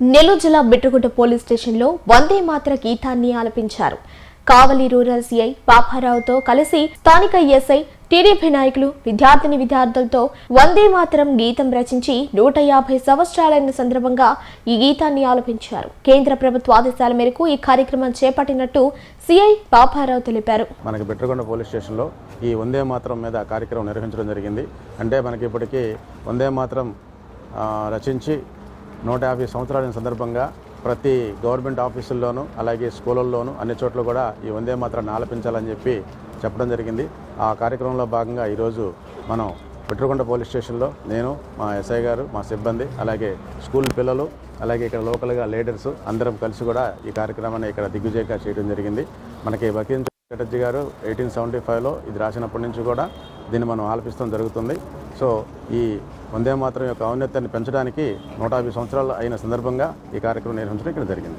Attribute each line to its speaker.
Speaker 1: నెల్లూరు జిల్లా బిట్రగుంట పోలీస్ స్టేషన్లో వందే మాతర గీతాన్ని ఆలపించారు. కావలి రూరల్ సీఐ పాపారావుతో కలిసి స్థానిక ఎస్ఐ, టీడీపీ నాయకులు, విద్యార్థులతో వందే మాతరం గీతం రచించి 150 సంవత్సరాలైన సందర్భంగా ఈ గీతాన్ని ఆలపించారు. కేంద్ర ప్రభుత్వ ఆదేశాల మేరకు ఈ కార్యక్రమం చేపట్టినట్టు సీఐ పాపారావు తెలిపారు.
Speaker 2: మనకి బిట్రగుంట పోలీస్ స్టేషన్లో ఈ వందే మాతరం మీద కార్యక్రమం నిర్వహించడం జరిగింది. అంటే మనకి ఇప్పటికీ వందే మాతరం రచించి 150 సంవత్సరాల సందర్భంగా ప్రతి గవర్నమెంట్ ఆఫీసుల్లోనూ అలాగే స్కూళ్ళల్లోనూ అన్ని చోట్ల కూడా ఈ వందే మాతరాన్ని ఆలపించాలని చెప్పడం జరిగింది. ఆ కార్యక్రమంలో భాగంగా ఈరోజు మనం బిట్రగుంట పోలీస్ స్టేషన్లో నేను, మా ఎస్ఐ గారు, మా సిబ్బంది, అలాగే స్కూల్ పిల్లలు, అలాగే ఇక్కడ లోకల్గా లీడర్స్ అందరం కలిసి కూడా ఈ కార్యక్రమాన్ని ఇక్కడ దిగ్విజయంగా చేయడం జరిగింది. మనకి బకీం చటర్జీ గారు 1875లో ఇది రాసినప్పటి నుంచి కూడా దీన్ని మనం ఆలపిస్తూ జరుగుతుంది. సో ఈ వందే మాతరం యొక్క ఔన్నత్యాన్ని పెంచడానికి 150 సంవత్సరాలు అయిన సందర్భంగా ఈ కార్యక్రమం నిర్వహించడం ఇక్కడ జరిగింది.